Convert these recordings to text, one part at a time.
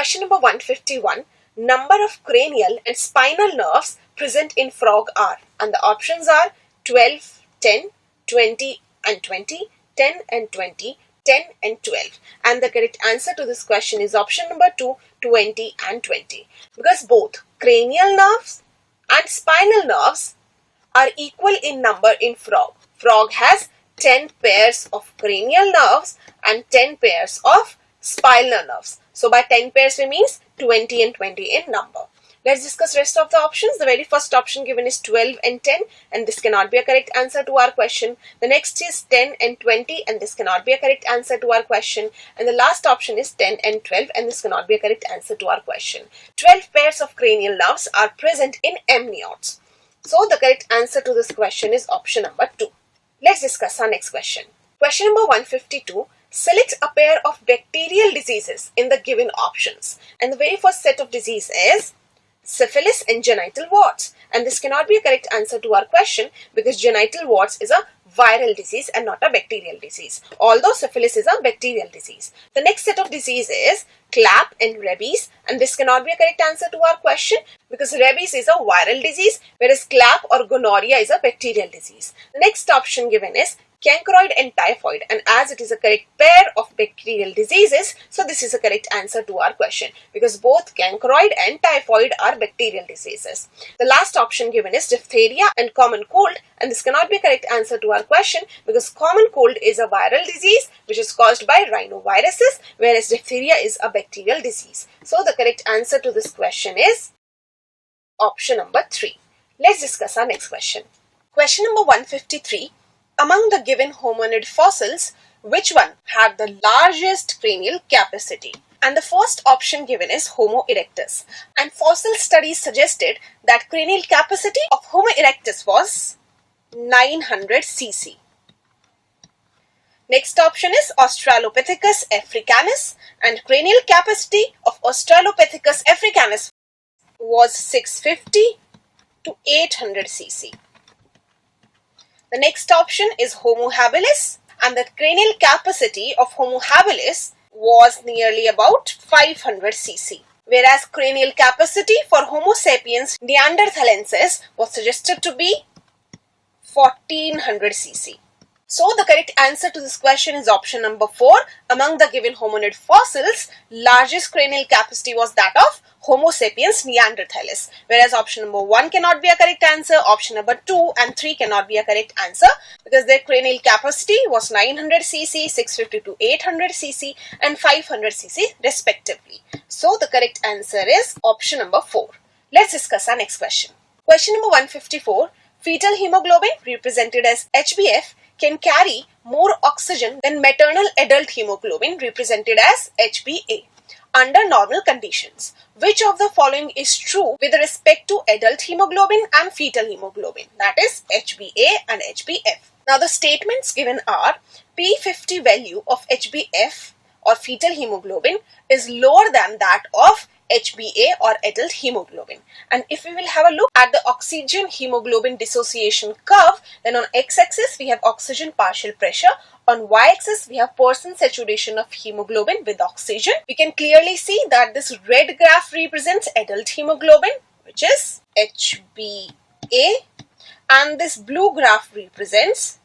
Question number 151. Number of cranial and spinal nerves present in frog are, and the options are 12, 10, 20 and 20, 10 and 20, 10 and 12. And the correct answer to this question is option number 2, 20 and 20. Because both cranial nerves and spinal nerves are equal in number in frog. Frog has 10 pairs of cranial nerves and 10 pairs of spinal nerves. So by 10 pairs we means 20 and 20 in number. Let's discuss rest of the options. The very first option given is 12 and 10, and this cannot be a correct answer to our question. The next is 10 and 20, and this cannot be a correct answer to our question. And the last option is 10 and 12, and this cannot be a correct answer to our question. 12 pairs of cranial nerves are present in amniotes. So the correct answer to this question is option number 2. Let's discuss our next question. Question number 152. Select a pair of bacterial diseases in the given options. And the very first set of disease is syphilis and genital warts. And this cannot be a correct answer to our question because genital warts is a viral disease and not a bacterial disease, although syphilis is a bacterial disease. The next set of disease is clap and rabies, and this cannot be a correct answer to our question because rabies is a viral disease whereas clap or gonorrhea is a bacterial disease. The next option given is chancroid and typhoid, and as it is a correct pair of bacterial diseases, so this is a correct answer to our question because both chancroid and typhoid are bacterial diseases. The last option given is diphtheria and common cold, and this cannot be a correct answer to our question because common cold is a viral disease which is caused by rhinoviruses, whereas diphtheria is a bacterial disease. So the correct answer to this question is option number 3. Let's discuss our next question. Question number 153. Among the given hominid fossils, which one had the largest cranial capacity? And the first option given is Homo erectus. And fossil studies suggested that cranial capacity of Homo erectus was 900 cc. Next option is Australopithecus africanus, and cranial capacity of Australopithecus africanus was 650 to 800 cc. The next option is Homo habilis, and the cranial capacity of Homo habilis was nearly about 500 cc, whereas cranial capacity for Homo sapiens neanderthalensis was suggested to be 1400 cc. So the correct answer to this question is option number 4. Among the given hominid fossils, largest cranial capacity was that of Homo sapiens neanderthalis, whereas option number 1 cannot be a correct answer, option number 2 and 3 cannot be a correct answer because their cranial capacity was 900 cc, 650 to 800 cc and 500 cc respectively. So the correct answer is option number 4. Let's discuss our next question. Question number 154. Fetal hemoglobin, represented as HbF, can carry more oxygen than maternal adult hemoglobin, represented as HbA, under normal conditions. Which of the following is true with respect to adult hemoglobin and fetal hemoglobin, that is HbA and HbF? Now the statements given are P50 value of HbF or fetal hemoglobin is lower than that of HbA or adult hemoglobin. And if we will have a look at the oxygen hemoglobin dissociation curve, then on x-axis we have oxygen partial pressure, on y-axis we have percent saturation of hemoglobin with oxygen. We can clearly see that this red graph represents adult hemoglobin, which is HbA, and this blue graph represents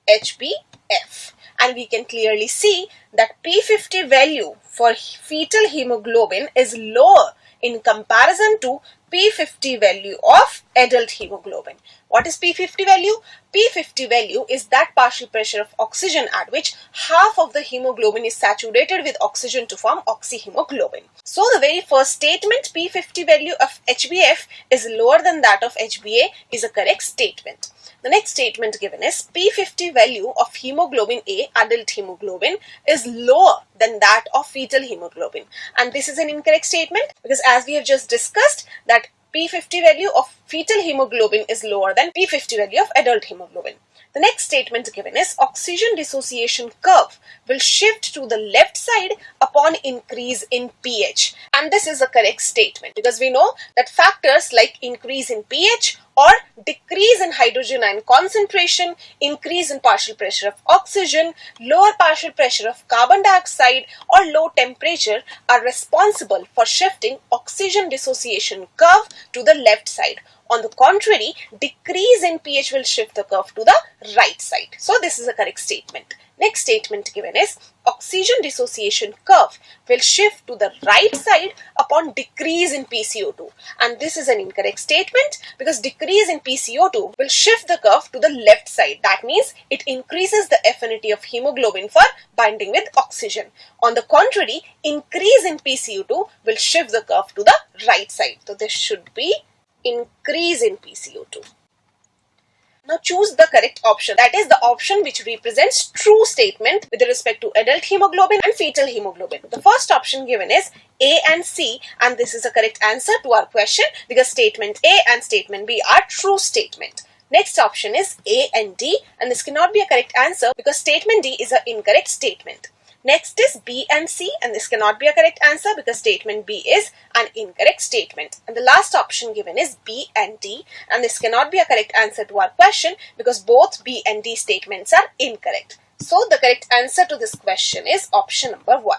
HbF. And we can clearly see that P50 value for fetal hemoglobin is lower in comparison to P50 value of adult hemoglobin. What is P50 value? P50 value is that partial pressure of oxygen at which half of the hemoglobin is saturated with oxygen to form oxyhemoglobin. So the very first statement, P50 value of HbF is lower than that of HbA, is a correct statement. The next statement given is P50 value of hemoglobin A, adult hemoglobin, is lower than that of fetal hemoglobin. And this is an incorrect statement because as we have just discussed that P50 value of fetal hemoglobin is lower than P50 value of adult hemoglobin. The next statement given is oxygen dissociation curve will shift to the left side upon increase in pH. And this is a correct statement because we know that factors like increase in pH or decrease in hydrogen ion concentration, increase in partial pressure of oxygen, lower partial pressure of carbon dioxide, or low temperature are responsible for shifting oxygen dissociation curve to the left side. On the contrary, decrease in pH will shift the curve to the right side. So this is a correct statement. Next statement given is oxygen dissociation curve will shift to the right side upon decrease in PCO2, and this is an incorrect statement because decrease in PCO2 will shift the curve to the left side. That means it increases the affinity of hemoglobin for binding with oxygen. On the contrary, increase in PCO2 will shift the curve to the right side. So this should be increase in PCO2. Now choose the correct option, that is the option which represents true statement with respect to adult hemoglobin and fetal hemoglobin. The first option given is A and C, and this is a correct answer to our question because statement A and statement B are true statement. Next option is A and D, and this cannot be a correct answer because statement D is an incorrect statement. Next is B and C, and this cannot be a correct answer because statement B is an incorrect statement. And the last option given is B and D, and this cannot be a correct answer to our question because both B and D statements are incorrect. So the correct answer to this question is option number 1.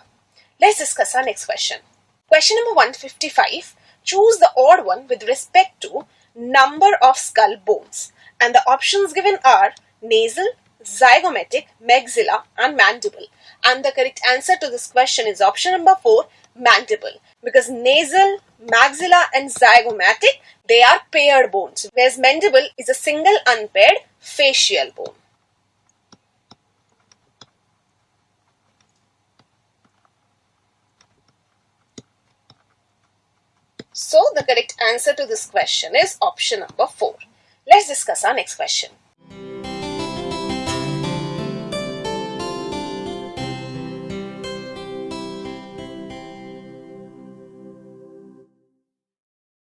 Let's discuss our next question. Question number 155. Choose the odd one with respect to number of skull bones. And the options given are nasal, zygomatic, maxilla and mandible. And the correct answer to this question is option number 4, mandible. Because nasal, maxilla and zygomatic, they are paired bones, whereas mandible is a single unpaired facial bone. So the correct answer to this question is option number 4. Let's discuss our next question.